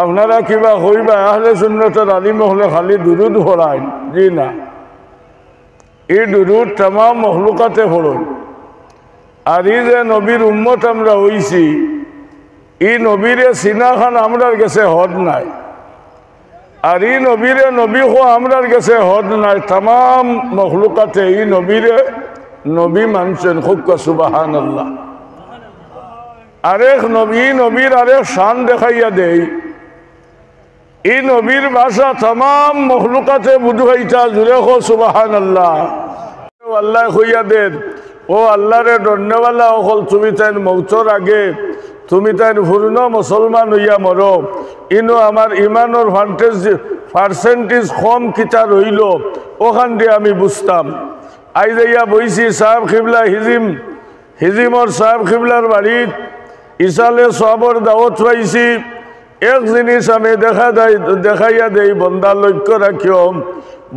আপনারা কিবা হইবা আহলে সুন্নতের আলিম হলে খালি দুরুদ পড়ায়, জি না, এই দুরুদ তাম মখলুকাতে পড়ুন। আর এই যে নবীর উম্মত আমরা হইছি, এই নবীরে সিনাখান আমরার কাছে হদ নাই। আর এই নবীরে নবী হো আমরার কাছে হদ নাই। তাম মখলুকাতে এই নবীরে নবী মানছেন, খুব সুবহানাল্লাহ। আরেক নবী, নবীর আরেক শান দেখাইয়া দেই। এই নবীর ভাষা তাম মখলুকাতে বুঝাইতা, জুড়ে হো সুবহানাল্লাহ। আল্লাহ হইয়া দেন, ও আল্লাহরে ধন্যবালা অকল তুমি তাই মৌতর আগে তুমি তাই পূর্ণ মুসলমান হইয়া মর। ইনো আমার ইমানোর পার্সেন্টেজ কম কিতা রইল, ওখান দিয়ে আমি বুঝতাম। আই যাইয়া বইছি সাহেব খিবলা হিজিমর সাহেব খিবলার বাড়িত ইসালে সবর দাওয়াত পাইছি। এক জিনিস আমি দেখাইয়া দেই, বন্দা লক্ষ্য রাখিও।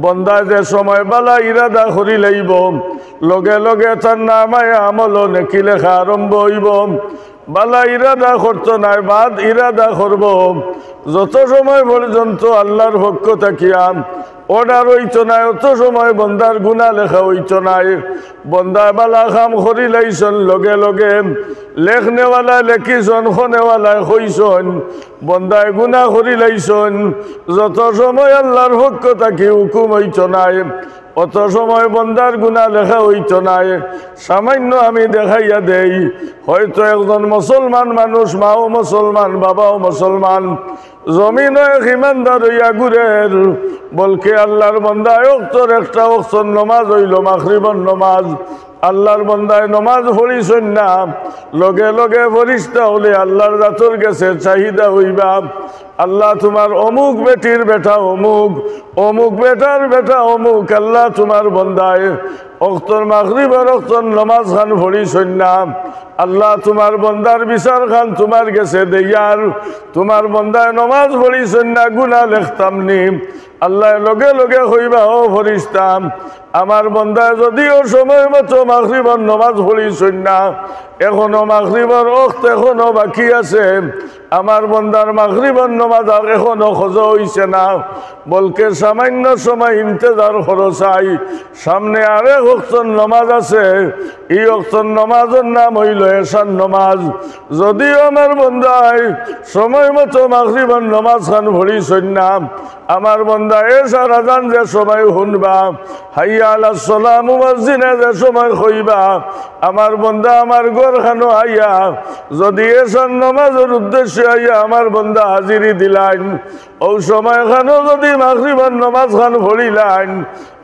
বন্দা যে সময় বালা ইরাদা করি লাইব, লগে লগে তার নামায় আমল নেকি লেখা আরম্ভ হইব। বালা ইরাদা করতো নাই, বাদ ইরাদা করব। যত সময় পর্যন্ত আল্লাহর পক্ষ থাকিয়া অর্ডার হইতো নাই, অত সময় বন্দার গুণা লেখা হইতো নাই। বন্দা বালা খাম করি লাইছন, লগে লগে লেখনেওয়ালা লেখিছন, খনেওয়ালায় কইছন, বন্দায় গুণা করি লাইছন। যত সময় আল্লাহর পক্ষ থাকি হুকুম হইতো নাই, অত সময় বন্দার গুণা লেখা হইতো নাই। সামান্য আমি দেখাইয়া দেই, হয়তো একজন মুসলমান মানুষ, মাও মুসলমান, বাবাও মুসলমান, জমিন ইমানদার হইয়া ঘুরের, বলকে আল্লাহর বন্দায় অক্তর একটা অক্তর নমাজ হইল মাগরিবের নমাজ। আল্লাহর বন্দায় নমাজ পড়িছন না, লগে লগে ফরিস্তা হলে আল্লাহর জাতর গেছে চাহিদা হইবা, আল্লাহ তোমার অমুক বেটির বেটা অমুক, অমুক বেটার বেটা অমুক, আল্লাহ তোমার বন্দায় অক্তর মাগরিবের অক্তর নমাজ খান পড়িছন না, আল্লাহ তোমার বন্দার বিচার খান তোমার গেছে দেয়ার, তোমার বন্দায় নমাজ পড়িছন না, গুনাহ লেখতাম নি। আল্লাহ লগে লগে হইবা, ও ফরিস্তাম, আমার বন্দায় যদিও সময় মতো মাগরিবের নমাজ পড়িছন না, এখনো মাগরিবের ওয়াক্ত এখনো বাকি আছে, আমার বন্দার মাগরিবের নমাজ এখনো খোঁজা হইছে না, বলকে সামান্য সময় ইন্তজার করো চাই, সামনে আরেক ওয়াক্তর নমাজ আছে, এই ওয়াক্তর নমাজের নাম হইল এশার নমাজ। যদিও আমার বন্দায় সময় মতো মাগরিবের নমাজ খান পড়িছন না, আমার বন্দা এশার আজান যে সময় শুনবা, হাইয়া আলাস সালাম মুয়াজ্জিনে যে সময় কইবা, আমার বন্দা আমার ঘরখানো আইয়া যদি এশার নমাজের উদ্দেশ্যে আইয়া আমার বন্দা হাজিরি দিলাইন, ও সময়খানো যদি মাগরিবের নমাজ খান পড়িলাইন,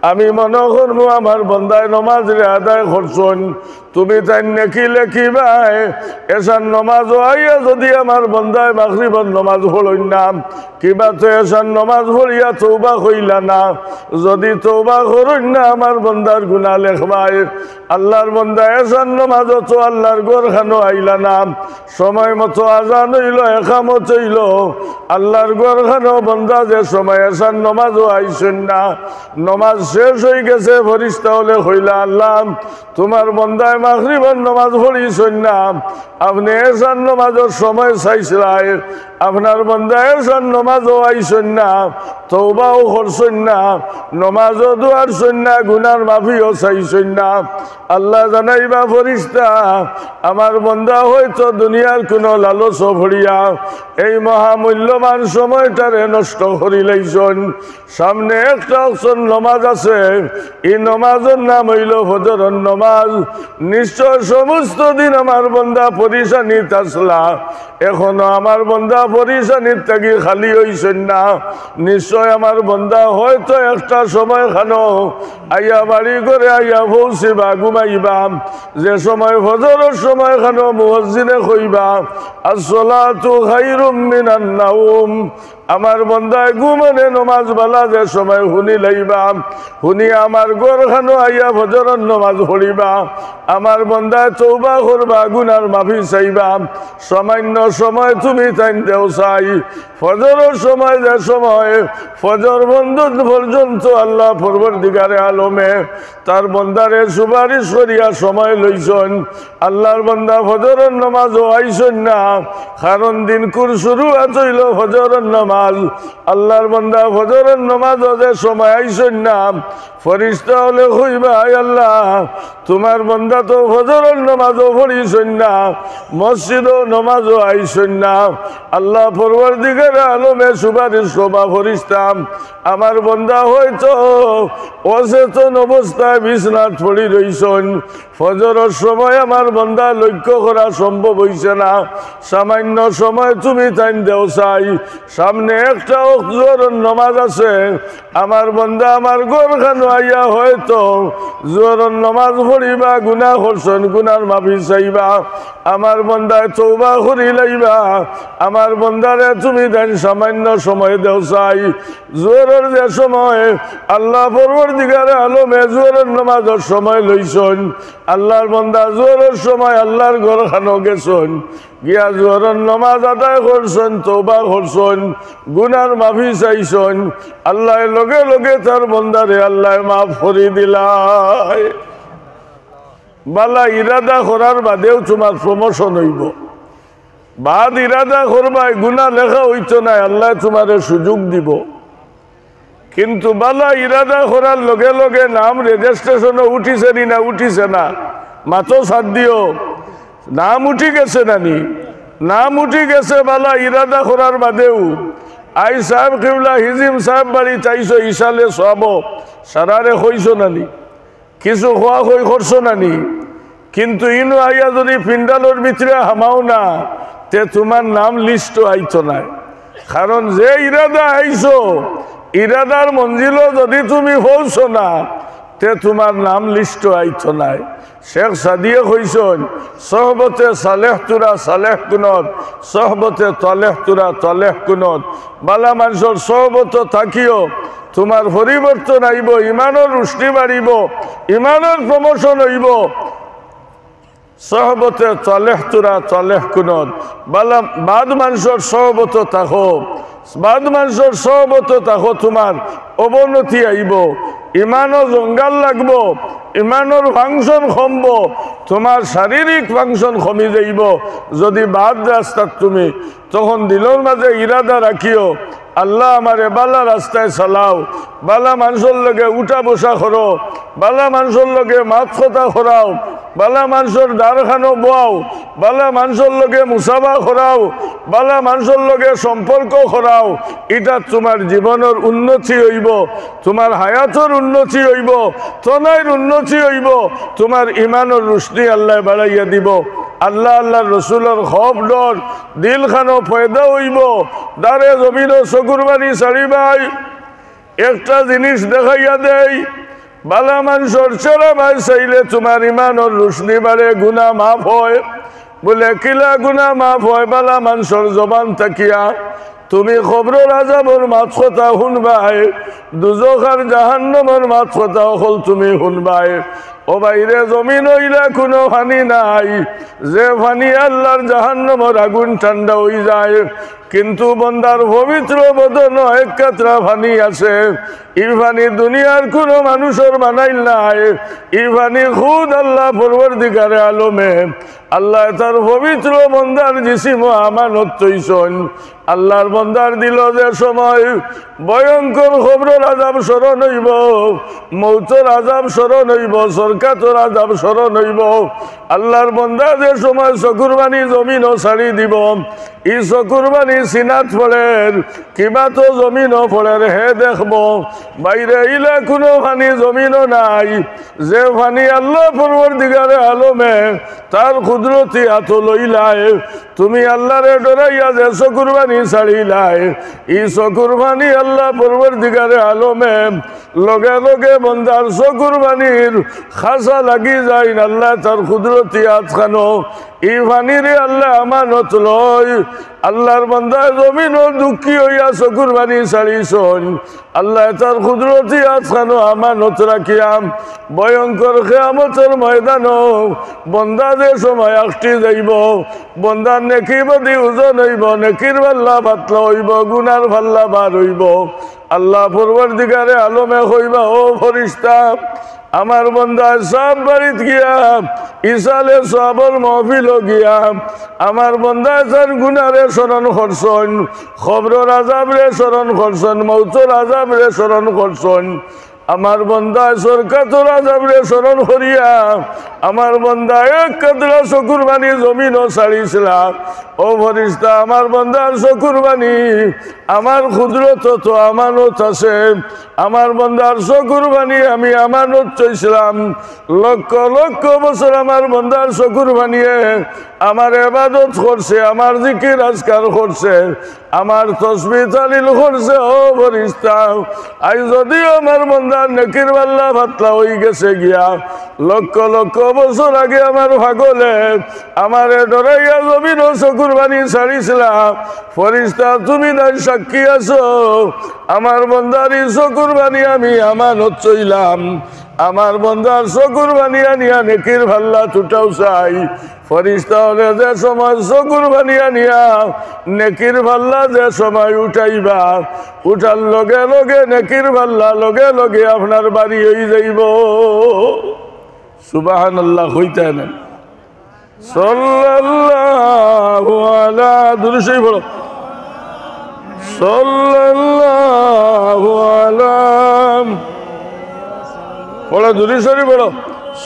আমি মনে করবো আমার বন্দায় নমাজ রে আদায় করছন, তুমি তাই নেকি লেখিবাই। এশার নমাজ আইয়া যদি আমার বন্দায় মাগরিবের নমাজ পড়ইন না, কিবা তো এশার নমাজ পড়িয়া তওবা কইলা না, যদি তওবা করইন না আমার বন্দার গুনাহ লেখবাই। আল্লাহর বন্দা এশার নমাজ তো আল্লাহর ঘরখানো আইলা না, সময় মতো আজান হইল, একামত হইল, আল্লাহর ঘরখানো বন্দা যে সময় এশার নমাজও আইছেন না, নমাজ শেষ হয়ে গেছে, ফরিস্তা হলে কইলা, আল্লাহ তোমার বন্দায় মাগরিবের নমাজ পড়িছন না, আপনি এশার নমাজের সময় চাইছিলাই, আপনার বন্দায় এশার নমাজও আইছেন না, তওবাও করছেন না, নমাজও দুয়ারছেন না, গুনার মাফিও চাইছেন না। আল্লাহ জানাইবা ফরিস্তা, আমার বন্দা হয়তো দুনিয়ার কোনো লালচ ভরিয়া এই মহামূল্যবান সময়টারে নষ্ট করি লাইছন। সামনে একটা অপশন নমাজ আছে, এই নমাজের নাম হইল ফজরের নমাজ। নিশ্চয় সমস্ত দিন আমার বন্দা পরিশানিত আসলা, এখনো আমার বন্দা পরিশানির থাকি খালি হইছেন না। নিশ্চয় আমার বন্দা হয়তো একটা সময় খানো আইয়া বাড়ি করে আইয়া পৌঁছিবা, ঘুমাইবা, যে সময় ফজরের সময় খানো মুয়াজ্জিনে কইবা, আসসালাতু খায়রুম মিনান নাওম, আমার বন্দায় ঘুমনে নমাজ বালা যে সময় শুনি লাইবা শুনি আমার গরখানো আইয়া ফজরের নমাজ পড়িবা আমার বন্দায় তওবা করবা গুনার মাফি চাইবা সামান্য সময় তুমি তাই দেও চাই ফজরের সময় যে সময় ফজর বন্ধ পর্যন্ত আল্লাহ পরবর্তীকারে আলমে তার বন্দারে সুপারিশ করিয়া সময় লইছেন আল্লাহর বন্দা ফজরের নামাজও আইছেন না কারণ দিন কুর শুরু হইল ফজরের নামাজ আল্লাহর বন্দা ফজরের নামাজও যে সময় আইছেন না ফেরেশতা হলে কইবা আয় আল্লাহ তোমার বন্দা তো ফজরের নামাজও পড়িছেন না মসজিদও নামাজও আইছেন না আল্লাহ পরবর্তীকারে আলমে সুপারিশ করবা ফেরেশতা আমার বন্দা হয়তো অচেতন অবস্থায় বিছনাত পড়ি রইছেন ফজরের সময় আমার বন্দা লক্ষ্য করা সম্ভব হইছে না সামান্য সময় তুমি তাই দেও চাই সামনে একটা জোহরের নামাজ আছে আমার বন্দা আমার গরখানো আইয়া হয়তো জোহরের নামাজ পড়িবা গুনাহ করছেন গুনার মাফি চাইবা আমার বন্দায় তওবা করি লাইবা আমার বন্দারে তুমি দেন সামান্য সময় দেও চাই জোহরের যে সময় আল্লাহ পরবর্তীকারে আলমে জোহরের নামাজের সময় লইছেন আল্লাহর বন্দা জোহরের সময় আল্লাহর ঘরখানো গেছেন গিয়া জোহরের নামাজ আদায় করছেন তওবা করছেন গুনার মাফি চাইছেন আল্লাহ লগে লগে তার বন্দারে আল্লাহ মাফ করে দিলায় বালা ইরাদা করার বাদেও তোমার প্রমোশন হইব বাদ ইরাদা করবাই গুনাহ লেখা হইতো না আল্লাহ তোমারে সুযোগ দিব কিন্তু বালা ইরাদা করার লগে লগে নাম রেজিস্ট্রেশনে উঠিছে না উঠিছে না মাত্র সাথ দিও নাম উঠি গেছে নানি নাম উঠি গেছে বালা ইরাদা করার বাদেও আই সাহেব কিবলা হিজিম সাহেব বাড়ি চাইছো ইশালে সব সারারে হইছো নানি কিছু খোয়া হই করছো নানি কিন্তু ইনু আইয়া যদি পিন্ডালোর ভিতরে হামাও না তে তোমার নাম লিস্ট আইতো না কারণ যে ইরাদা আইছো ইরাদার মঞ্জিলও যদি তুমি পৌঁছো না তে তোমার নাম লিস্ট আইতো নাই শেখ সাদিয়ে কইছেন সহবতে সালেহ তুরা সালেহ কুনত সহবতে তলেহ তুরা তলেহ কুনত বালা মানুষের সহবত থাকিও তোমার পরিবর্তন আইব ইমানের রুষ্টি বাড়িব ইমানের প্রমোশন হইব সহবতে তলেহ তুরা তলেহ কুনত বালা বাদ মানুষের সহবত থাকো বাদ মানুষের সহবত থাকো তোমার অবনতি আইব ইমানও জঙ্গাল লাগব ইমানের ফাংশন কমব তোমার শারীরিক ফাংশন কমি যাইব যদি বাদ রাস্তার তুমি তখন দিলের মাঝে ইরাদা রাখিও আল্লাহ আমারে বালা রাস্তায় চালাও বালা মানুষের লগে উঠা বসা করো বালা মানুষের লগে মাত কথা করাও বালা মানুষের দ্বারখানো বোয়াও বালা মানুষের লগে মুসাফা করাও বালা মানুষের লগে সম্পর্ক করাও এটা তোমার জীবনের উন্নতি হইব তোমার হায়াতের উন্নতি হইব তনাইর উন্নতি হইব তোমার ইমানের রুশনি আল্লাহ বাড়াইয়া দিব আল্লাহ আল্লাহ রসুলের খব ডর দিলখানো পয়দা হইব দারে জমিনও চকুরবানি চারিবাই একটা জিনিস দেখাইয়া দেয় বালা মানুষের চলা ভাই চাইলে তোমার ইমানের রুশনি বাড়ে গুনাহ মাফ হয় বলে কিলা গুনাহ মাফ হয় বালা মানুষের জবান থাকিয়া তুমি খবরের আযাবের মাত কথা শুনবাই দুজখ আর জাহান্নামের মাত কথা হল তুমি শুনবাই ও বাইরে জমিন হইলা কোনো পানি নাই যে পানি আল্লাহর জাহান্নামের আগুন ঠান্ডা হয়ে যায় কিন্তু বন্দার পবিত্র বদন এক কাতরা পানি আছে ই পানি দুনিয়ার কোনো মানুষের বানাইল নাই ই পানি খুদ আল্লাহ পরবর্তীকারে আলমে আল্লাহ তার পবিত্র বন্দার জিসিম আমানত তৈছন আল্লাহর বন্দার দিল যে সময় ভয়ঙ্কর খবরের আযাব স্মরণ হইব মৌতের আযাব স্মরণ হইব সরকারের আযাব স্মরণ হইব আল্লাহর বন্দা যে সময় চকুরবানি জমিনও ছাড়ি দিব ই চকুরবানি সিনাত পড়ের কিবা তো জমিনও পড়ের হে দেখব বাইরে ইলা কোনো পানি জমিনও নাই যে পানি আল্লাহ পরবর্তীকারে আলমে তার কুদরতি হাত লইলায় তুমি আল্লাহরে ডরাইয়া যে চকুরবানি ছাড়িলাই ই চকুরবানি আল্লাহ পরবর্তীকারে আলমে লগে লগে বন্দার চকুরবানির খাসা লাগি যায় আল্লাহ তার কুদরতি হাত খানো ই পানিরে আল্লাহ আমানত লয় আল্লাহর বান্দা জমিন দুঃখী হইয়া চকুর পানি ছাড়িছন আল্লাহ তার কুদরতি হাত খানো আমানত রাখিয়াম ভয়ঙ্কর কিয়ামতের ময়দান বন্দা যে সময় আকটি যাইব বন্দার নেকি বদি ওজন হইব নেকির পাল্লা পাতলা হইব গুনার পাল্লা বার হইব আল্লাহ পরবর্তীকারে আলমে হইবা ও ফরিস্তা আমার বন্দা সব বাড়িত গিয়া ইসালে সবর মহফিল গিয়া আমার বন্দা সার গুনারে স্মরণ করছন খবরের আজাবরে স্মরণ করছন মৌতর আজাবরে স্মরণ করছন আমার বন্দা সরকার আজাবরে স্মরণ করিয়া আমার বন্দা এক কাতরা চকুর বাণী জমিনও ছাড়িছিলাম ও ফরিস্তা আমার বন্দার চকুর বাণী আমার ক্ষুদ্রত তো আমানত আছে আমার বন্দার চকুর বাণী আমি আমানত চাইছিলাম লক্ষ লক্ষ বছর আমার বন্দার চকুর বাণীয়ে আমার ইবাদত করছে আমার জিকির আজকার করছে আমার তসবিহ তালিল করছে ও ফরিস্তা আজ যদিও আমার বন্দার নেকির পাল্লা পাতলা হয়ে গেছে গিয়া লক্ষ লক্ষ বছর আগে আমার ভাগলে আমার ডরাইয়া জমিন ও চকুর বাণী ছাড়িছিলাম ফরিস্তা তুমি নাই সাক্ষী আছো আমার বন্দারি চকুর বাণী আমি আমানত চইলাম আমার বন্দার চকুর বাণী আনিয়া নেকির ভাল্লা টুটাও চাই ফরিস্তা হলে যে সময় চকুর বাণী আনিয়া নেকির ভাল্লা যে সময় উঠাইবা উঠার লগে লগে নেকির ভাল্লা লগে লগে আপনার বাড়ি হয়ে যাইব সুবহানাল্লাহ হইতে না সাল্লাল্লাহু আলা দুরূদ পড়ো সাল্লাল্লাহু আলা বলো দুরূদ শরীফ পড়ো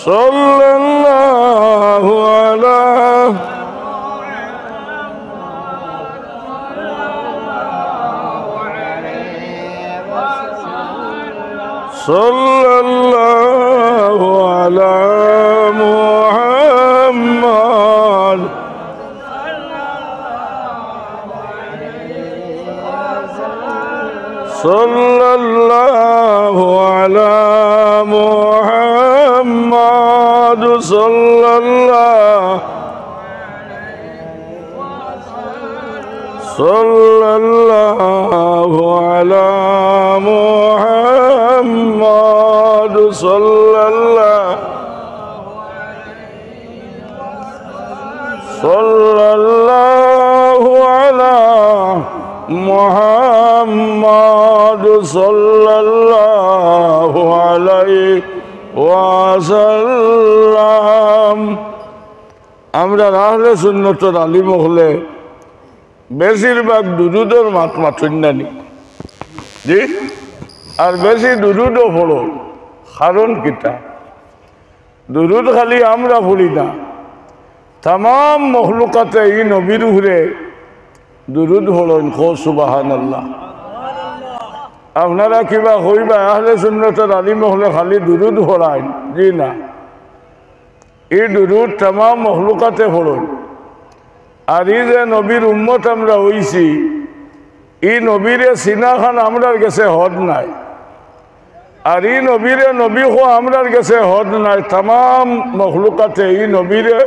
সাল্লাল্লাহু আলা সাল্লাল্লাহু আলা মুহাম্মদ সাল্লাল্লাহু আলা মুহাম্মদ সাল্লাল্লাহু আলা মুহাম্মদ সাল্লাল্লাহু আলা মুহাম্মদ সাল্লাল্লাহু আলাইহি ওয়াসাল্লাম আমরা আহলে সুন্নতের আলিম হলে বেশিরভাগ দুরুদের মাত মাতুন্নানি জি আর বেশি দুরুদও পড়ো কারণ কিটা দুরুদ খালি আমরা পড়ি না তাম মখলুকাতে এই নবীর উপরে দুরুদ পড়েন খো সুবহানাল্লাহ আপনারা কিবা হইবা আহলে সুন্নতের আলিম হলে খালি দুরুদ পড়ায় জি না এই দুরুদ তাম মখলুকাতে পড়েন আর এই যে নবীর উম্মত আমরা হইছি এই নবীরে সিনাখান আমরার কাছে হদ নাই আর এই নবীরে নবী হো আমরার কাছে হদ নাই তাম মখলুকাতে এই নবীরে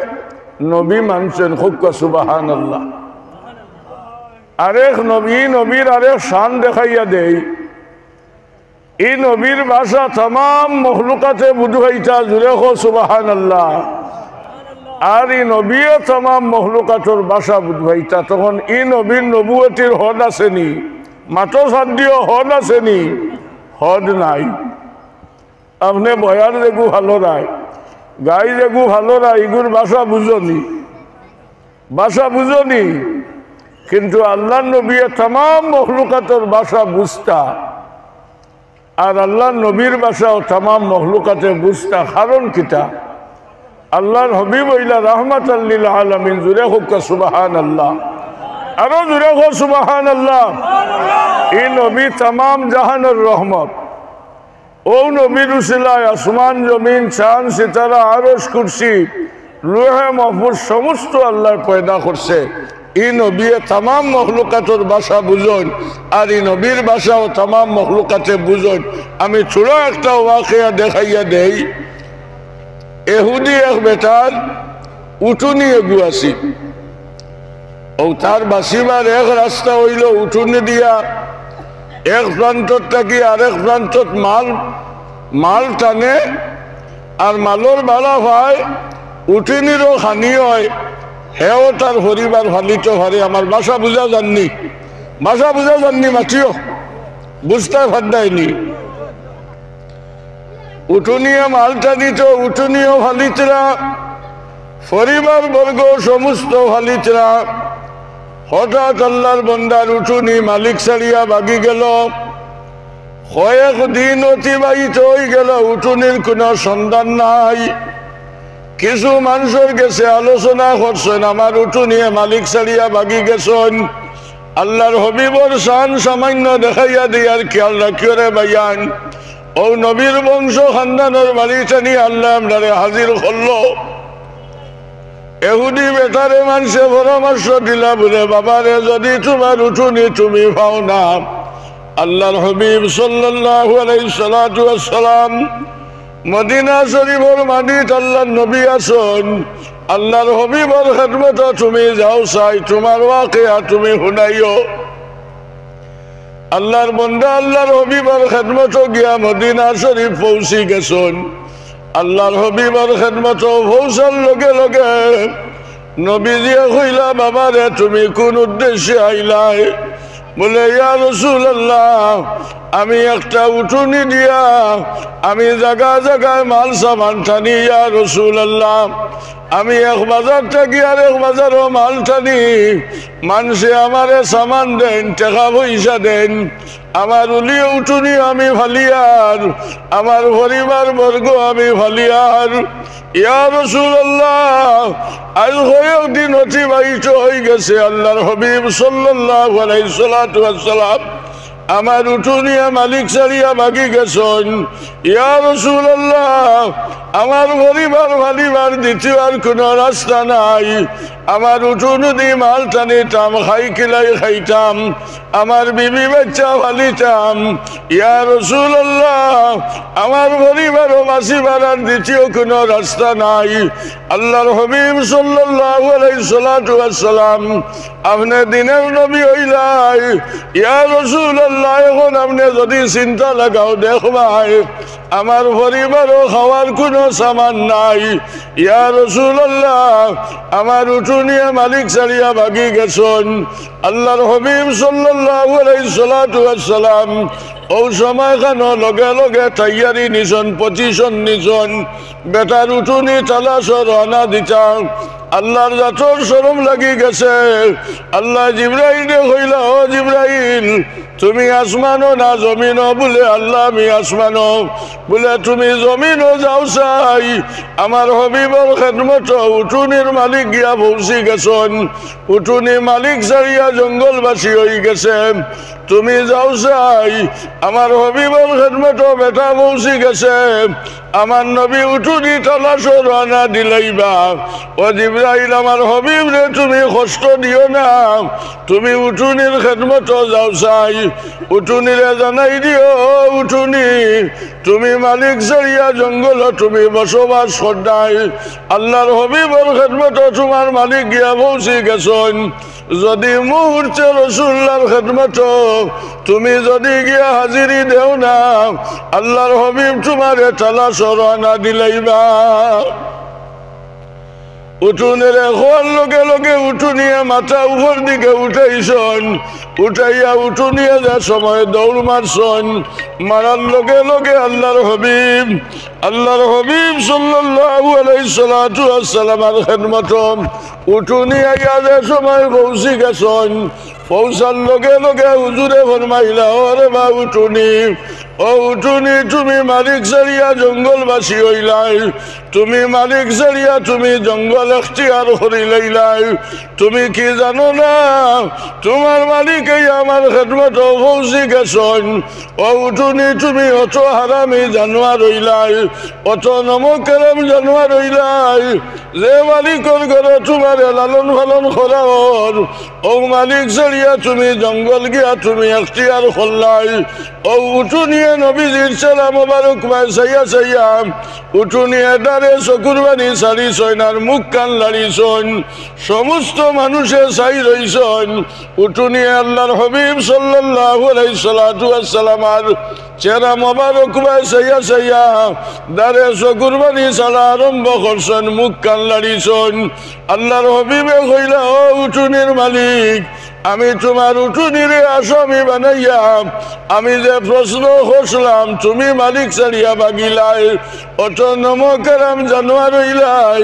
নবী মানছেন খুব সুবহানাল্লাহ আরেক নবী নবীর আরেক শান দেখাইয়া দেই এই নবীর ভাষা তাম মখলুকাতে বুঝাইতা জুড়ে হো সুবহানাল্লাহ আর এই নবীও তাম মখলুকাতর ভাষা বুঝাইতা তখন এই নবীর নবুয়তির হদ আসেনি মাতো সাদ্যীয় হদ আসেনি হদ নাই আপনি বয়ার দেখু ভালো নাই গাই দেখু ভালো নাই এগুর ভাষা বুঝনি কিন্তু আল্লাহ নবী তাম মখলুকাতর ভাষা বুঝতা আর আল্লাহ নবীর ভাষাও তাম মখলুকাতে বুঝতা কারণ কিতা আল্লাহর হবিব হইলা রাহমাতাল লিল আলামিন জুড়ে হোক সুবহানাল্লাহ আরো জুড়ে হোক সুবহানাল্লাহ এই নবী তাম জাহানের রহমত ও নবীর উসিলায় আসমান জমিন চাঁদ সিতারা আরশ কুরসি লৌহে মাহফুজ সমস্ত আল্লাহ পয়দা করছে এই নবী তাম মখলুকাতের ভাষা বুঝন আর এই নবীর ভাষাও তাম মখলুকাতে বুঝন আমি ছোট একটা ওয়াকিয়া দেখাইয়া দেই এহুদি এক বেটার উঠুনি এগুয়াছি ও তার বাসিবার এক রাস্তা হইল উঠুনি দিয়া এক প্রান্তত থাকি আরেক প্রান্তত মাল টানে আর মালর বালা হয় উঠুনিরও হানি হয় হেও তার পরিবার ফালিত ভারে আমার ভাষা বুঝা যাননি মাটিও বুঝতে ফাদ্দায়নি উঠুনিয়া মাল টানিত উঠুনিও ফালিতরা পরিবার বর্গ সমস্ত ফালিতরা হঠাৎ আল্লাহর বন্দার উঠুনি মালিক ছাড়িয়া ভাগি গেল কয়েক দিন অতিবাহিত হয়ে গেল উঠুনির কোনো সন্ধান নাই কিছু মানুষের গেছে আলোচনা করছেন আমার উঠুনিয়ে মালিক ছাড়িয়া ভাগি গেছেন আল্লাহর হবিবর শান সামান্য দেখাইয়া দিয়ার খেয়াল রাখিও রে ভাইয়ান ও নবীর বংশ খানদানের বাড়ি টানি আল্লাহ আপনারে হাজির করলো এহুদি বেটারে মানুষে পরামর্শ দিলা বলে বাবারে যদি তোমার উঠুনি তুমি পাও না আল্লাহর হবিব সাল্লাল্লাহু আলাইহি সাল্লাতু ওয়াস সালাম মদিনা শরীফের মাটিতে আল্লাহর নবী আছেন আল্লাহর হবিবর খেদমতে তুমি যাও চাই তোমার ওয়াকিয়া তুমি শুনাইও আল্লাহর বন্দা আল্লাহর হবিবর খেদমতে গিয়া মদিনা শরীফ পৌঁছি গেছেন আল্লাহর হবিবর খেদমতে পৌঁছার লগে লগে নবীজিয়ে কইলা বাবারে তুমি কোন উদ্দেশ্যে আইলাই বলে ইয়া রাসূলুল্লাহ আমি একটা উঠুনি দিয়া আমি জায়গায় জায়গায় মাল সামান টানি ইয়া রাসূলুল্লাহ আমি এক বাজার থেকে আর এক বাজারও মাল টানি মানুষে আমারে সামান দেন টাকা পয়সা দেন আমার উলিয়ে উঠুনি আমি ফালিয়ার আমার পরিবার বর্গ আমি ফালিয়ার ইয়া রাসূলুল্লাহ আজ কয়েকদিন অতিবাহিত হয়ে গেছে আল্লাহর হবিব সাল্লাল্লাহু আলাইহি সাল্লাম আমার উঠুনিয়া মালিক ছাড়িয়া ভাগি গেছেন ইয়া রাসূলুল্লাহ আমার পরিবার ফালিবার দ্বিতীয় কোনো রাস্তা নাই আমার উঠুনি দিয়ে মাল টানিতাম খাইতাম আমার বিবি বাচ্চা ফালিতাম ইয়া রাসূলুল্লাহ আমার পরিবারও বাঁচিবার আর দ্বিতীয় কোনো রাস্তা নাই আল্লাহর হবিব সাল্লাল্লাহু আলাইহি সাল্লাম আপনি দিনের নবী হইলাই ইয়া রাসূলুল্লাহ এখন আপনি যদি চিন্তা লাগাও দেখবাই আমার পরিবারও খাওয়ার কোনো সামান নাই ইয়া রাসূলুল্লাহ আমার উঠুনিয়া মালিক ছাড়িয়া ভাগি গেছেন আল্লাহর হবিব সাল্লাল্লাহু আলাইহি সাল্লাম ও সময় কেন লগে লগে তৈয়ারি নিছন পজিশন নিছন বেটার উঠুনি তালাশ রওনা দিতাম আল্লাহর জাতর শরম লাগি গেছে আল্লাহ জিবরাইলে কইলা ও জিবরাইল তুমি আসমানো না জমিনও বলে আল্লাহ আমি আসমানো বলে তুমি জমিনও যাও চাই আমার হবিবর খেদমত উঠুনির মালিক গিয়া পৌঁছি গেছেন উঠুনি মালিক ছাড়িয়া জঙ্গলবাসী হয়ে গেছে তুমি যাও চাই আমার হবিবর খেদমত বেটা পৌঁছি গেছে আমার নবী উঠুনি তালাশ রওনা দিলাইবা ও জিবরাইল আমার হবিব রে তুমি কষ্ট দিও না তুমি উঠুনির খেদমত যাও চাই উঠুনিরে জানাই দিও উঠুনি তুমি মালিক ছাড়িয়া জঙ্গল তুমি বসবাস করদাই আল্লাহর হবিবর খেদমত তোমার মালিক গিয়া পৌঁছি গেছেন যদি মুহূর্তে রাসূলুল্লাহর খেদমত তুমি যদি গিয়া হাজিরি দেও না আল্লাহর হবিব তোমারে তালাশ রওনা দিলাইবা উঠুনের হওয়ার লগে লগে উঠুনিয়া মাথা উপর দিকে উঠাইছন উঠাইয়া উঠুনিয়া যা সময় দৌড় মারছন মারার লগে লগে আল্লাহর হবিব সাল্লাল্লাহু আলাইহি সাল্লামের খেদমত উঠুনিয়া যা সময় পৌঁছি গেছন পৌঁছার লগে লগে হুজুরে ফরমাইলা ওরে বা উঠুনি ও উঠুনি তুমি মালিক ছাড়িয়া জঙ্গলবাসী হইলাই তুমি মালিক ছাড়িয়া তুমি জঙ্গল এখতিয়ার করিলাইলাই তুমি কি জানো না তোমার মালিকই আমার খেদমত পৌঁছি গেছন ও উঠুনি তুমি অত হারামি জানোয়ার হইলাই অত নমকেরম জানোয়ার হইলাই যে মালিকর ঘরে তোমার লালন পালন করা ও মালিক ছাড়িয়া তুমি জঙ্গল গিয়া তুমি এখতিয়ার করলাই ও উঠুনি নবীজির চেলা মোবারক পায় সাইয়া সাইয়া উঠুনিয়া ডারে চকুর বাণী সারি সৈনার মুখ কান লাড়ি সৈন সমস্ত মানুষে সাই রইসন উঠুনিয়া আল্লাহর হবিব সাল্লাল্লাহু আলাইহি সাল্লাতু ওয়াসসালাম আর চেরা মোবারক পায় সাইয়া সাইয়া ডারে চকুর বাণী সারা আরম্ভ করছেন মুখ কান লাড়ি সৈন আল্লাহর হবিবে কইলা ও উঠুনির মালিক আমি তোমার উঠুনিরে আসামি বানাইয়া আমি যে প্রশ্ন করলাম তুমি মালিক ছাড়িয়া বাগিলাই অত নমকারাম জানোয়ার হইলাই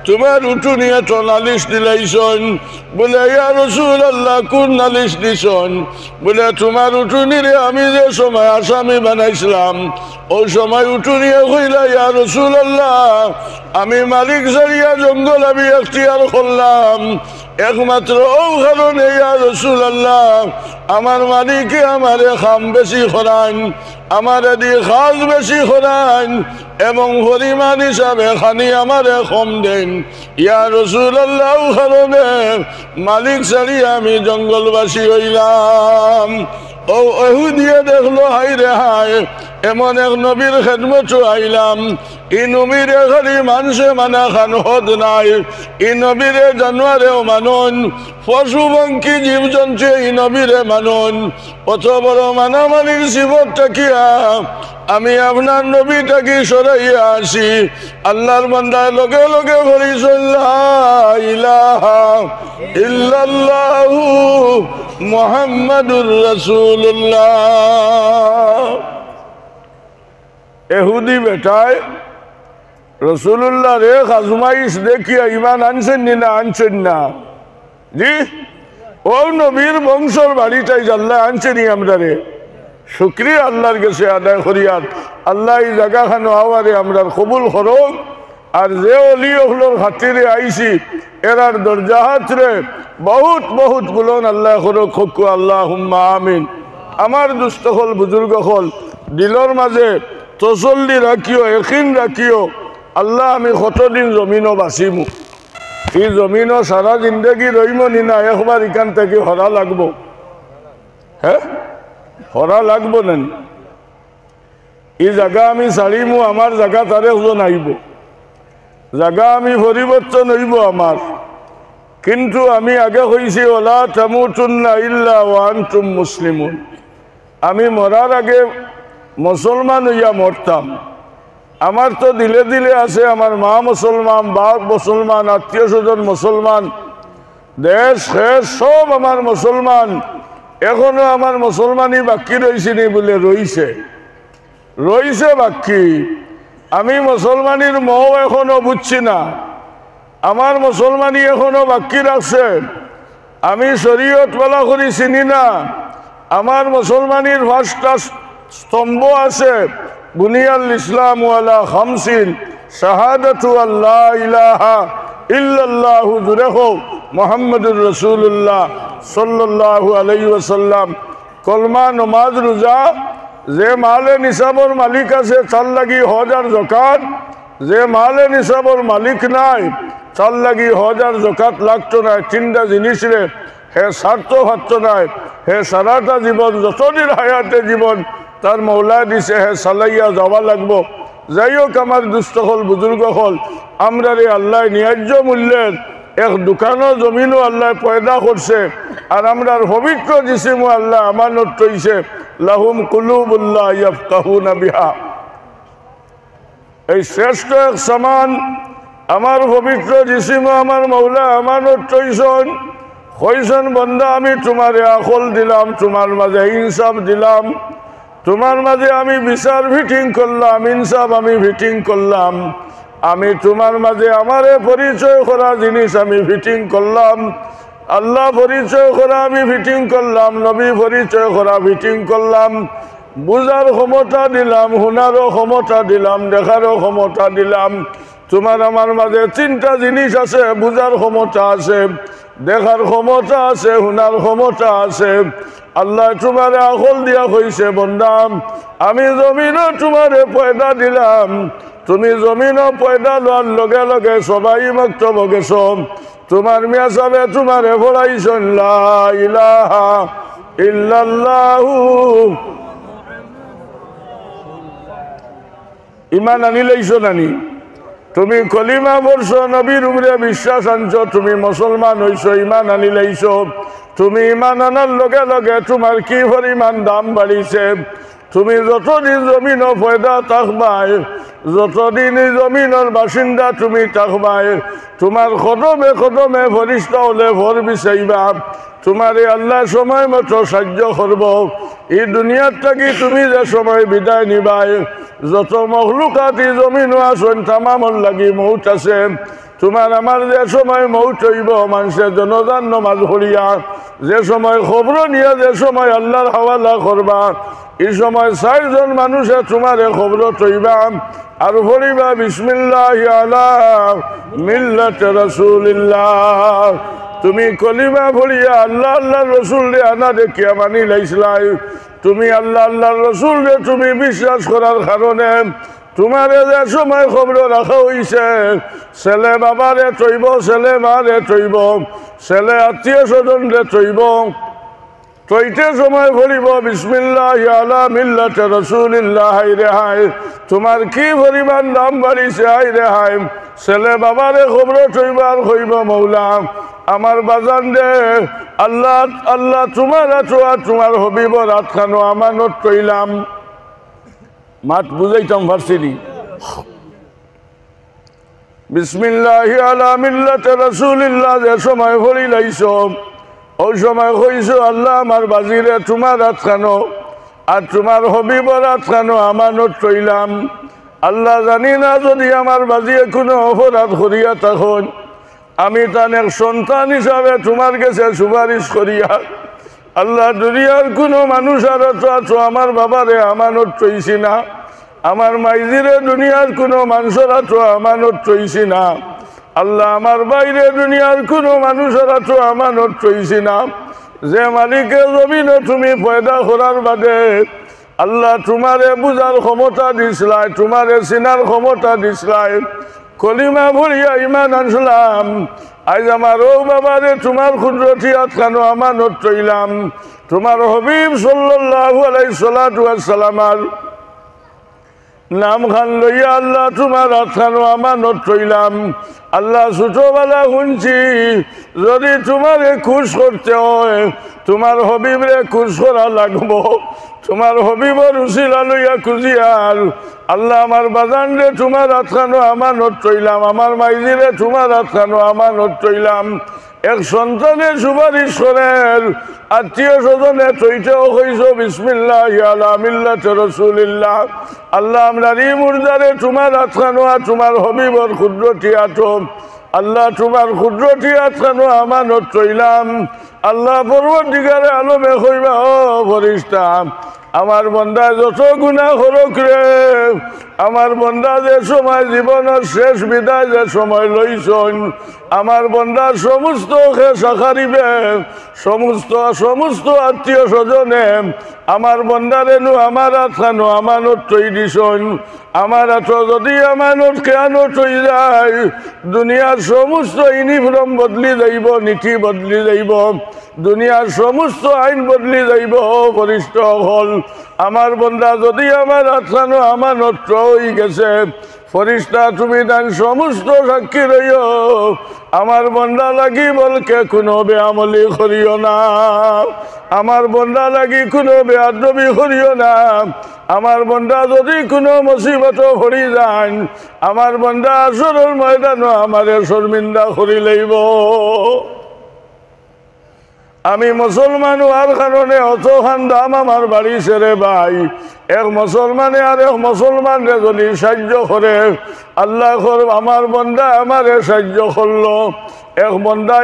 তোমার উঠুনি এত নালিশ দিলাইছন বলে ইয়া রাসূলুল্লাহ কোন নালিশ দিছন বলে তোমার উঠুনিরে আমি যে সময় আসামি বানাইছিলাম ওই সময় উঠুনিয়া কইলা ইয়া রাসূলুল্লাহ আমি মালিক ছাড়িয়া জঙ্গল আমি এখতিয়ার করলাম একমাত্র ও কারণে ইয়া রাসূলুল্লাহ আমার মালিকে আমারে খাম বেশি করান আমারে দিয়ে খাস বেশি করান এবং পরিমাণ হিসাবে খানি আমারে কম দেন ইয়া রাসূলুল্লাহ কারণে মালিক ছাড়িয়া আমি জঙ্গলবাসী হইলাম ও এহুদিয়ে দেখলো হাই রে হায় এমন এক নবীর খেদমত আইলাম ই নবীরে খালি মানুষে মানা খান হদ নাই ই নবীরে জানোয়ারেও মানুন পশু পঙ্খী জীবজন্তু ই নবীরে মানুন অত বড় মানামানির জীবত থাকিয়া আমি আপনার নবীটাকে সরাইয়া আসি আল্লাহর বান্দায় লগে লগে বলিছেন লা ইলাহা ইল্লাল্লাহু মুহাম্মাদুর রাসূলুল্লাহ এহুদি বেটায় রসুল্লাহ রে খাজমাইশ দেখিয়া ইমান আনছেন না আনছেন না জি ও নবীর বংশর বাড়িটাই আল্লাহ আনছেনি আমরা রে শুকরিয়া আল্লাহর কাছে আদায় করিয়ার আল্লাহ এই জায়গা খানো আওয়ারে আমরা কবুল করুক আর যে অলি হলোর খাতিরে আইছি এরার দরজাহাত রে বহুত বহুত গুলন আল্লাহ করুক খকু আল্লাহুম্মা আমিন আমার দুস্থ হল বুজুর্গ হল দিলর মাঝে তসল্লি রাখিও এখিন রাখিও আল্লাহ আমি কতদিন জমিনও বাঁচিমু এই জমিনও সারা জিন্দগি রইম নিনা একবার এখান থেকে হরা লাগবো হ্যাঁ হরা লাগবো নেন এই জায়গা আমি ছাড়িমু আমার জায়গা তারে ওজন আইব জায়গা আমি পরিবর্তন হইব আমার কিন্তু আমি আগে হইছি ওলা তামুতুন্না ইল্লা ওয়া আনতুম মুসলিমুন আমি মরার আগে মুসলমান হইয়া মরতাম আমার তো দিলে দিলে আছে আমার মা মুসলমান বাপ মুসলমান আত্মীয় স্বজন মুসলমান দেশ শেষ সব আমার মুসলমান এখনো আমার মুসলমানই বাকি রয়েছে নি বলে রইছে রইছে বাকি আমি মুসলমানির মোহ এখনো বুঝছি না আমার মুসলমানি এখনো বাকি রাখছে আমি শরীয়ত বলা করি চিনি না আমার মুসলমানির পাঁচটা স্তম্ভ আছে বুনিয়াল ইসলাম ওয়ালা খামসিন শাহাদাতু আল্লা ইলাহা ইল্লাল্লাহু জুরেহু মুহাম্মাদুর রাসূলুল্লাহ সাল্লাল্লাহু আলাইহি ওয়াসাল্লাম কলমা নামাজ রোজা যে মালে নিসাবর মালিক আছে তার লাগি হজ আর যাকাত যে মালে নিসাবর মালিক নাই তার লাগি হজ আর যাকাত লাগতো না তিনটা জিনিস রে হে স্বার্থ ভাবতো নাই হে সারাটা জীবন যতদিন হায়াতে জীবন তার মৌলা দিছে হে সালাইয়া যাওয়া লাগবো যাই হোক আমার দুস্থ হল বুজুর্গ হল আমরা রে আল্লাহ ন্যায্য মূল্যের এক দোকানও জমিনও আল্লাহ পয়দা করছে আর আমরার পবিত্র জিসিমও আল্লাহ আমানত রইছে লাহুম কুলুবুল্লাহ ইয়াফকাহুনা বিহা এই শ্রেষ্ঠ এক সমান আমার পবিত্র জিসিমও আমার মৌলা আমানত রইছেন কইছেন বন্দা আমি তোমারে আকল দিলাম তোমার মাঝে ইনসাফ দিলাম তোমার মাঝে আমি বিচার ফিটিং করলাম ইনসাফ আমি ফিটিং করলাম আমি তোমার মাঝে আমারে পরিচয় করা জিনিস আমি ফিটিং করলাম আল্লাহ পরিচয় করা আমি ফিটিং করলাম নবী পরিচয় করা ফিটিং করলাম বুঝার ক্ষমতা দিলাম শোনারও ক্ষমতা দিলাম দেখারও ক্ষমতা দিলাম তোমার আমার মাঝে তিনটা জিনিস আছে বুঝার ক্ষমতা আছে দেখার ক্ষমতা আছে শোনার ক্ষমতা আছে আল্লাহ তোমারে আকল দিয়া হইছে বন্দাম আমি জমিনও তোমারে পয়দা দিলাম তুমি জমিনও পয়দা লওয়ার লগে লগে সবাই মক্তব গেছ তোমার মিয়া সাহেব তোমারে পড়াইছেন লা ইলাহা ইল্লাল্লাহু ইমান আনি লাইছো নানি তুমি কলিমা পড়ছো নবীর উপরে বিশ্বাস আনছো তুমি মুসলমান হইছো ইমান আনি লাইছো তুমি ইমান আনার লগে লগে তোমার কি পরিমাণ দাম বাড়িছে তুমি যতদিন জমিন পয়দা থাকবাই যতদিন জমিনের বাসিন্দা তুমি থাকবাই তোমার কদমে কদমে ফরিস্তা হলে ভর বিচাইবা তোমারে আল্লাহ সময় মতো সাহায্য করব এই দুনিয়ার থাকি তুমি যে সময় বিদায় নিবাই যত মখলুকাত এই জমিনও আসেন তামামর লাগি মৌত আছে তোমার আমার যে সময় মৌত হইব মানুষের জনজান নমাজ পড়িয়া যে সময় খবর নিয়ে যে সময় আল্লাহর হাওয়ালা করবা এই সময় 4 জন মানুষে তোমারে খবর তৈবা আর পড়িবা বিসমিল্লাহি আলা মিল্লাতি রাসূলিল্লাহ তুমি কলিমা পড়িয়া আল্লাহ আল্লাহ রসুল রে আনা দেখিয়া মানি লাইছলাই তুমি আল্লাহ আল্লাহ রসুল রে তুমি বিশ্বাস করার কারণে তোমারে যে সময় খবর রাখা হইছে ছেলে বাবারে তৈব ছেলে মারে তৈব ছেলে আত্মীয় স্বজন রে তৈব তৈতে সময় পড়িব বিসমিল্লাহি আলা মিল্লাতি রাসূলিল্লাহ হায় রে হায় তোমার কি পরিমাণ দাম বাড়িছে হায় রে হায় ছেলে বাবারে খবর তৈবার হইব মৌলা আমার বাজান দে আল্লাহ আল্লাহ তোমার আছোয়া তোমার হবিবর আটখানো আমানত কইলাম মাত বুঝাইতাম পারছিনি বিসমিল্লাহি আলা মিল্লাতি রাসূলিল্লাহ যে সময় পড়ি লাইছো ওই সময় কইছো আল্লাহ আমার বাজিরে তোমার আটখানো আর তোমার হবিবর আটখানো আমানত কইলাম আল্লাহ জানি না যদি আমার বাজিয়ে কোনো অপরাধ করিয়া তখন আমি তার এক সন্তান হিসাবে তোমার কাছে সুপারিশ করিয়া আল্লাহ দুনিয়ার কোনো মানুষ আর তো আমার বাবারে আমানত চইছি না আমার মাইজিরে দুনিয়ার কোনো মানুষেরা তো আমানত চইছি না আল্লাহ আমার বাইরে দুনিয়ার কোনো মানুষেরা তো আমানত চইছি না যে মালিকের জমিন তুমি পয়দা করার বাদে আল্লাহ তোমারে বুঝার ক্ষমতা দিছলাই তোমারে চিনার ক্ষমতা দিছলাই কলিমা ভরিয়া ইমান আনছিলাম আজ আমার ও বাবারে তোমার কুদরতি আটখানো আমানত রইলাম তোমার হবিব সাল্লাল্লাহু আলাইহি সাল্লাতু ওয়াস সালামার নাম খান লইয়া আল্লাহ তোমার আটখানো আমানত রইলাম আল্লাহ ছোটবেলা শুনছি যদি তোমারে খুশ করতে হয় তোমার হবিবরে খুশ করা লাগবো তোমার হবিবর উসিলা লইয়া খুঁজিয়ার আল্লাহ আমার বাজান রে তোমার আটখানো আমানত রইলাম আমার মাইজিরে তোমার আটখানো আমানত রইলাম এক সন্তানের সুপারিশ করেন আত্মীয় স্বজনে তৈতেও কইছো বিসমিল্লাহি আলা মিল্লাতি রাসূলিল্লাহ আল্লাহ আমরা মুর্দারে তোমার আটখানো আর তোমার হবিবর কুদরতি আটম আল্লাহ তোমার কুদরতি আটখানো আমানত রইলাম আল্লাহ পরবর্তীকারে আলমে কইবা ও ফরিস্তা আমার বন্দা যত গুনাহ করুক রে আমার বন্দা যে সময় জীবনের শেষ বিদায় যে সময় লইছন আমার বন্দার সমস্ত শাখারিবে সমস্ত আত্মীয় স্বজনে আমার বন্দারে নু আমার আত্মানো আমানত তৈ দিছন আমার আত্ম যদি আমানত খেয়ানত হয়ে যায় দুনিয়ার সমস্ত ইউনিফর্ম বদলি যাইব নীতি বদলি যাইব দুনিয়ার সমস্ত আইন বদলি যাইব ফরিস্ত হল আমার বন্দা যদি আমার আত্মানো আমানত হয়ে গেছে ফরিস্তা তুমি তার সমস্ত সাক্ষী রইও আমার বন্দা লাগি বলকে কোনো বেআমলি করিও না আমার বন্দা লাগি কোনো বেআদবি করিও না আমার বন্দা যদি কোনো মুসিবত হরি যান আমার বন্দা আসরের ময়দান আমারে শর্মিন্দা করি লইব আমি মুসলমান হওয়ার কারণে অতখান দাম আমার বাড়ি ছেড়ে ভাই এক মুসলমানে আর এক মুসলমানরে যদি সাহায্য করে আল্লাহ আমার বন্দা আমারে সাহায্য করলো এক বন্দা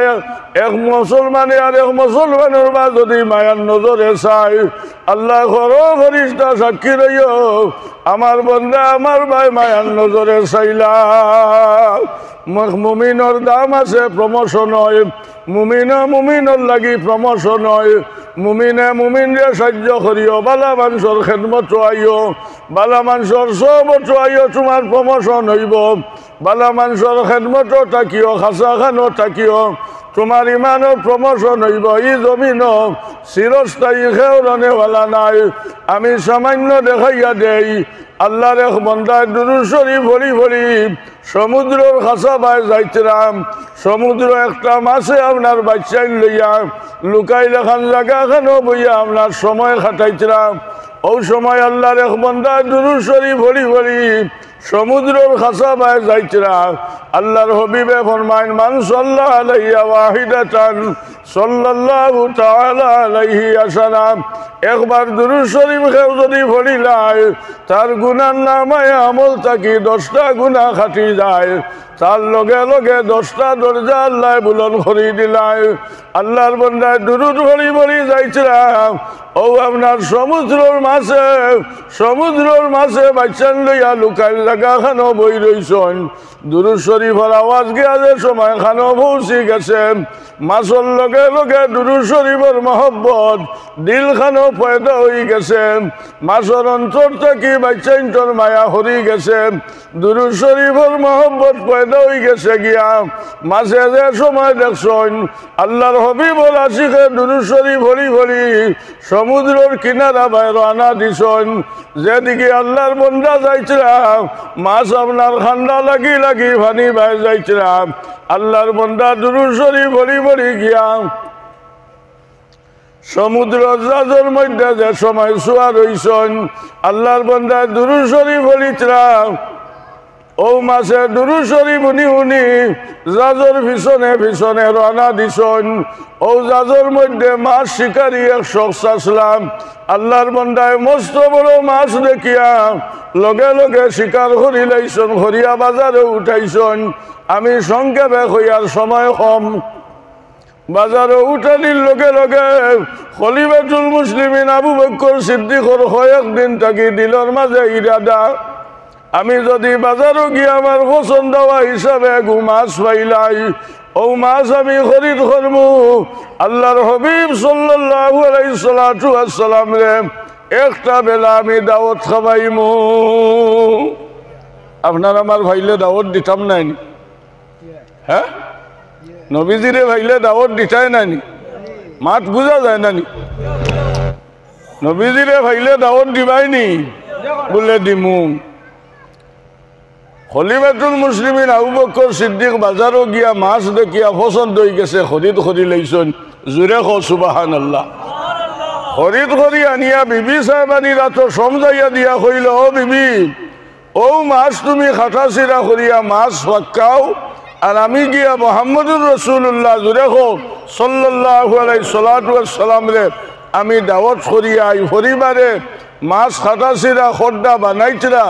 এক মুসলমানে আর এক মুসলমানের বা যদি মায়ার নজরে চাই আল্লাহ ফরিস্তা সাক্ষী রইও আমার বন্দা আমার ভাই মায়ার নজরে চাইলা মুমিনের দাম আছে প্রমোশন হয় মুমিনের লাগি প্রমোশন হয় মুমিনরে সাহায্য করিও বালা মানুষের খেদমত আইও বালা মানুষের সবত আইও তোমার প্রমোশন হইব বালা মানুষের খেদমত থাকিও খাসা খানো থাকিও তোমার ইমানও প্রমোশন হইব এই জমিন চিরস্থায়ী খেউরনেওয়ালা নাই। আমি সামান্য দেখাইয়া দেই আল্লাহর এক বন্দায় দুরূদ শরীফ ভরি ভরি সমুদ্রের কাছাবায় যাইছিলাম। সমুদ্র একটা মাছে আপনার বাচ্চাই লইয়া লুকাই লেখান জায়গা খানো বইয়া আপনার সময় খাটাইছিলাম। ওই সময় আল্লাহর এক বন্দায় দুরূদ শরীফ ভরি ভরি সমুদ্রের কাছাবায় যাইছিলাম। আল্লাহর হবিবে ফরমাইন মান সাল্লাল্লাহু আলাইহি ওয়াহিদাতান সাল্লাল্লাহু তাআলা আলাইহি আসালাম। একবার দুরূদ শরীফ কেউ যদি পড়িলায় তার গুনার নামায় আমল থাকি 10টা গুনাহ খাটি যায়। তার লগে লগে 10টা দরজা আল্লাহ বুলন্দ করে দিলায়। আল্লাহর বান্দায় দুরূদ ভরি ভরি যাইছিলাম। ও আপনার সমুদ্রের মাছে বাচ্চান লইয়া লুকাই জায়গা খানো বই রইছন। দুরূদ শরীফের আওয়াজ গিয়া যে সময় খানো পৌঁছি গেছে। মাছর লগে লগে দুরূদ শরীফের মহব্বত দিল খানো পয়দা হয়ে গেছে। মাছর অন্তর থেকে বাচ্চাইন্তর মায়া হরি গেছে। দুরূদ শরীফের মহব্বত পয়দা হয়ে গেছে গিয়া মাছে যে সময় দেখছন আল্লাহর হবিবর আশিকে দুরূদ শরীফ ভরি ভরি সমুদ্রের কিনারা বাইর আনা দিছন। যেদিকে আল্লাহর বন্দা যাইছিলাম মাছ আপনার ঠান্ডা লাগি লাগি পানি বাইর যাইছিলাম। আল্লাহর বন্দা দুরূদ শরীফ ভরি ভরি গিয়া সমুদ্র জাজর মধ্যে যে সময় শুয়া রইছন আল্লাহর বন্দা দুরূদ শরীফ ভরিছিলাম। ও মাসে দুরূদ শরীফ উনি উনি জাজর পিছনে পিছনে রানা দিছন। ও জাজর মধ্যে মাছ শিকারি এক শখস আসলাম। আল্লাহর বন্দায় মস্ত বড় মাছ দেখিয়া লগে লগে শিকার করি লাইছন, হরিয়া বাজারে উঠাইছন। আমি সংক্ষেপে হইয়ার সময় কম। বাজারে উঠানির লগে লগে খলিফাতুল মুসলিমিন আবু বকর সিদ্দিকর কয়েকদিন থাকি দিলর মাঝে ইরাদা আমি যদি বাজারও গিয়ে আমার পছন্দ হওয়া হিসাবে মাছ পাইলাই ও মাছ আমি খরিদ করবো। আল্লাহর হবিব সাল্লাল্লাহু আলাইহি সাল্লাম রে একটা বেলা আমি দাওয়াত খাওয়াইমু। আপনার আমার ভাইলে দাওয়াত দিতাম নাই? হ্যাঁ, নবীজিরে ভাইলে দাওয়াত দিতাই নাই? মাত বুঝা যায় না? নবীজিরে ভাইলে দাওয়াত দিবাইনি? বলে দিমু। খলিফাতুল মুসলিমিন আবু বকর সিদ্দিক বাজারও গিয়া মাছ দেখিয়া পছন্দ হয়ে গেছে, খরিদ করি লাইছন। জুড়ে খ সুবহানাল্লাহ। খরিদ করি আনিয়া বিবি সাহেবানিরা তো সমঝাইয়া দিয়া কইল, ও বিবি ও মাছ তুমি খাটা চিরা করিয়া মাছ ফাক্কাও আর আমি গিয়া মুহাম্মদুর রাসূলুল্লাহ জুড়ে খ সাল্লাল্লাহু আলাইহি সাল্লাম রে আমি দাওয়াত করিয়া এই পরিবারে মাছ খাটা চিরা খড্ডা বানাইছিলা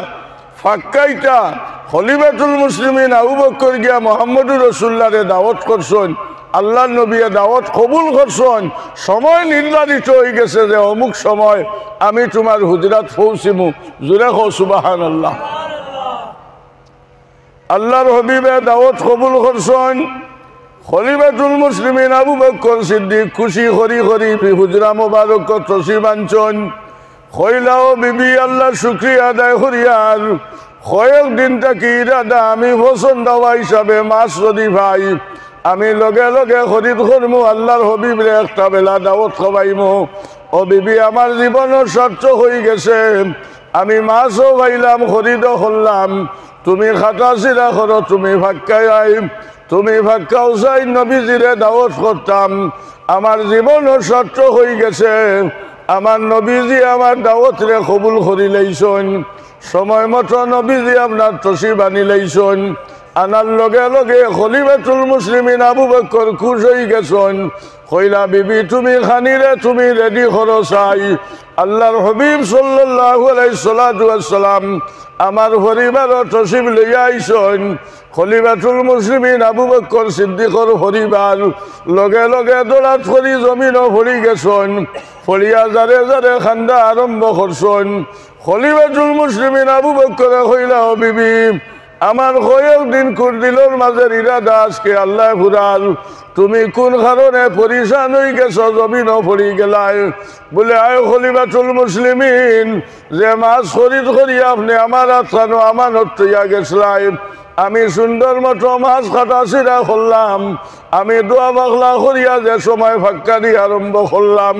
ফাক্কাইটা খলিফাতুল মুসলিমিন আবু বকর গিয়া মুহাম্মদুর রাসূলুল্লাহ রে দাওয়াত করছেন। আল্লাহর নবীয়ে দাওয়াত কবুল করছেন। সময় নির্ধারিত হয়ে গেছে যে অমুক সময় আমি তোমার হুজরাত পৌঁছিমু। জুড়ে খ সুবহানাল্লাহ। আল্লাহর হবিবে দাওয়াত কবুল করছেন। খলিফাতুল মুসলিমিন আবু বকর সিদ্দিক খুশি করি করি হুজরা মোবারক তসিব আনছেন। কইলাও বিবি আল্লাহর শুকরিয়া আদায় করিয়ার কয়েকদিন থাকি ইরাদা আমি পছন্দ হওয়া হিসাবে মাছ যদি ভাই আমি লগে লগে খরিদ করমু। আল্লাহর হবিবরে একটা বেলা দাওয়াত খাওয়াইমু। ও বিবি আমার জীবনের সার্থক হয়ে গেছে। আমি মাছও ভাইলাম খরিদও করলাম। তুমি খাটা চিরা করো, তুমি ফাক্কায় আই, তুমি ফাক্কাও চাই নবীজিরে দাওয়াত করতাম। আমার জীবনের সার্থক হয়ে গেছে। আমার নবীজি আমার দাওয়াত রে কবুল করি লাইছন। সময় মতো নবীজি আপনার তসিব আনি লাইছন। আনার লগে লগে খলিফাতুল মুসলিমিন আবু বকর খুশ হয়ে গেছেন। কইলা বিবি তুমি খানিরে তুমি রেডি করো চাই। আল্লাহর হবিব সাল্লাল্লাহু আলাইহি সাল্লাম আমার পরিবারও তসিব লইয়া আইছন। খলিফাতুল মুসলিমিন আবু বকর সিদ্দিকর পরিবার লগে লগে দৌড়াত করি জমিনও ভরি গেছেন। ফলিয়া যারে যারে খান্দা আরম্ভ করছেন। খলিফাতুল মুসলিমিন আবু বকর কইলা, ও বিবি আমার কয়েকদিন কুরদিলর মাঝের ইরাদা আজকে আল্লাহ ফুরাল। তুমি কোন কারণে পরিশান হয়ে গেছো, জমিনও পড়ি গেলাই। বলে আয় খলিফাতুল মুসলিমিন, যে মাছ খরিদ করিয়া আপনি আমার আত্মানো আমানত তৈয়া গেছলাই, আমি সুন্দর মতো মাছ কাটা চিরা করলাম, আমি দোয়া বাগলা করিয়া যে সময় ফাক্কানি আরম্ভ করলাম,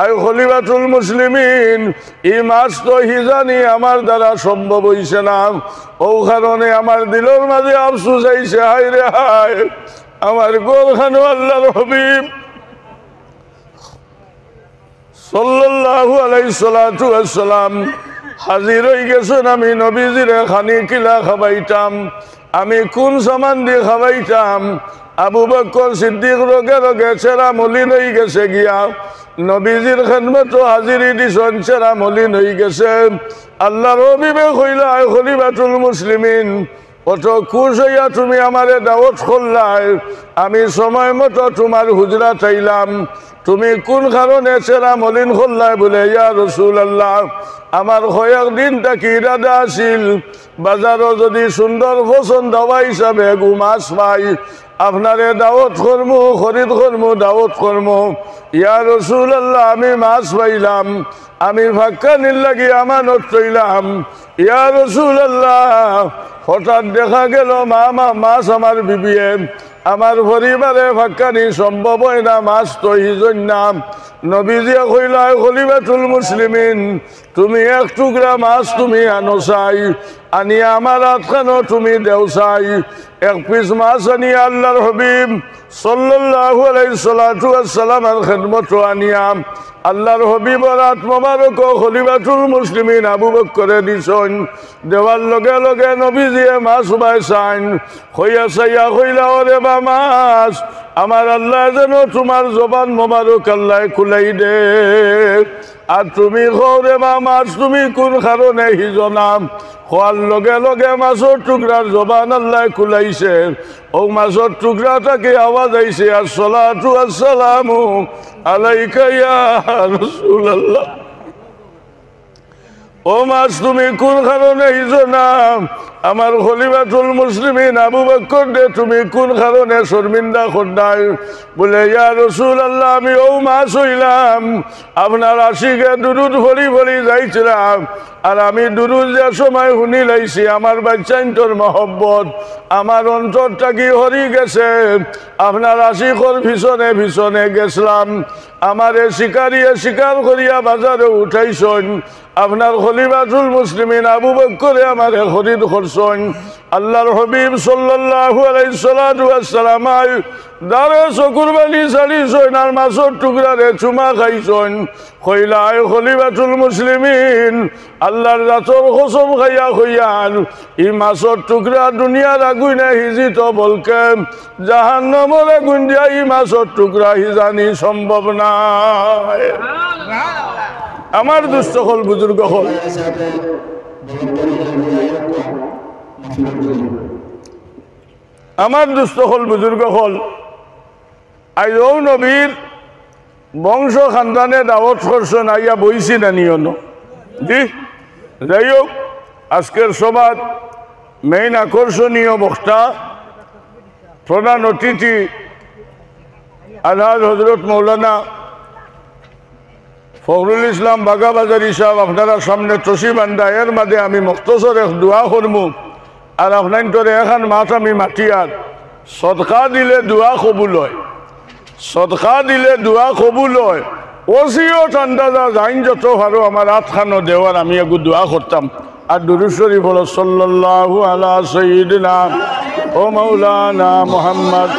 আয় খলিফাতুল মুসলিমিন, এই মাছ তো হিজানি আমার দ্বারা সম্ভব হইছে না। ও কারণে আমার দিলের মাঝে আফসোস আইছে, হায় রে হায়, আমার গোরখানো আল্লাহর হাবিব সাল্লাল্লাহু আলাইহি সাল্লাতু ওয়াসসালাম হাজির হয়ে গেছেন। আমি নবীজিরে খানি কিলা খাবাইতাম, আমি কোন সামান দিয়ে খাবাইতাম। আবু বকর সিদ্দিক রোগে রোগে চেরা মলিন হয়ে গেছে গিয়া নবীজির খেদমত হাজিরি দিছন, চেরা মলিন হয়ে গেছে। আল্লাহর হাবিবে কইলা, আয় খলিফাতুল মুসলিমিন, কত খুশ হইয়া তুমি আমারে দাওয়াত করলাই, আমি সময় মতো তোমার হুজরা চাইলাম, তুমি কোন কারণে চেরা মলিন করলাই? বলে ইয়া রাসূলুল্লাহ, আমার কয়েক দিন থাকি ইরাদা আছিল বাজারও যদি সুন্দর পছন্দ হওয়া হিসাবে মাছ পাই, আপনারে দাওয়াত করমু, খরিদ করমু, দাওয়াত করমু। ইয়া রাসূলুল্লাহ, আমি মাছ পাইলাম, আমি ফাক্কানির লাগি আমানত তৈলাম। ইয়া রাসূলুল্লাহ, হঠাৎ দেখা গেল মাছ আমার বিবিয়ে, আমার পরিবারে ফাক্কানি সম্ভব হয় না, মাছ তো হিজন নাম। নবীজিয়া কইলা, খলিফাতুল মুসলিমিন, তুমি এক টুকরা মাছ তুমি আনো চাই, আনিয়া আমার হাতখানো তুমি দেও চাই। এক পিস মাছ আনিয়া আল্লাহর হাবিব সাল্লাল্লাহু আলাইহি সাল্লাতু ওয়াসসালামের খেদমত আনিয়া আল্লাহর হাবিবর হাত মোবারক খলিফাতুল মুসলিমিন আবু বকরে দিছন। দেওয়ার লগে লগে নবীজিয়ে মাছ উবাই চাইন, হইয়া চাইয়া কইলা, ওরে বা মাছ, আমার আল্লাহ যেন তোমার জবান মোবারক আল্লাহ খুলাই দে। আর তুমি খৌরে বা মাছ, তুমি কোন কারণে হিজনাম? খোয়ার লগে লগে মাছের টুকরার জবান আল্লাহ খুলাইছে। ও মাছের টুকরাটাকে আওয়াজ আইছে, আসসালাতু আসসালামু আলাইকা ইয়া রাসূলুল্লাহ। ও মাছ, তুমি কোন কারণে হিজনাম? আমার খলিফাতুল মুসলিমিন আবু বকর দে, তুমি কোন কারণে শর্মিন্দা করদাই? বলে ইয়া রাসূলুল্লাহ, আমি ও মাছ হইলাম আপনার আশিকে দুরুদ ভরি ভরি যাইছিলাম, আর আমি দুরুদ যে সময় শুনি লাইছি, আমার বাচ্চাইন্তর মহব্বত আমার অন্তরটা কি হরি গেছে। আপনার আশিকর পিছনে পিছনে গেছিলাম, আমারে শিকারিয়ে শিকার করিয়া বাজারে উঠাইছন। আপনার খলিফাতুল মুসলিমিন আবু বকরে আমারে খরিদ করছন। আল্লাহর হাবিব সাল্লাল্লাহু আলাইহি সাল্লাতু ওয়াসসালাম দারে চকুর বালি ছাড়িছন, আর মাছের টুকরারে চুমা খাইছন। কইলা, আয় খলিফাতুল মুসলিমিন, আল্লাহর জাতর কসম খাইয়া কইয়ান, ই মাছের টুকরা দুনিয়ার আগুনে হিজিত বলকে জাহান্নামের আগুন দিয়া ই মাছের টুকরা হিজানি সম্ভব নাই। আমার দুস্থ হল বুজুর্গ হল, আমার দুস্থ হল বুজুর্গ হল, আজ ও নবীর বংশ খানদানে দাওয়াত করছেন, আইয়া বইছি না নিয়ন। জি, যাই হোক, আজকের সভার মেইন আকর্ষণীয় বক্তা, প্রধান অতিথি আলহাজ হজরত মৌলানা ফখরুল ইসলাম বাগাবাজারি সাহেব আপনারা সামনে তসিব আন্দা। এর মাঝে আমি মুক্তসর এক দোয়া করমু, আর আপনার তোরে এখন মাছ আমি মাটিয়ার সদকা দিলে দোয়া কবুল হয়, সদকা দিলে দোয়া কবুল হয়। ওসিয়ত আন্দাজা যাইন যত পারো আমার আটখানো দেওয়ার আমি একটু দোয়া করতাম। আর দুরূদ শরীফ হলো সাল্লাল্লাহু আলা সাইয়্যিদিনা ও মাওলানা মুহাম্মদ।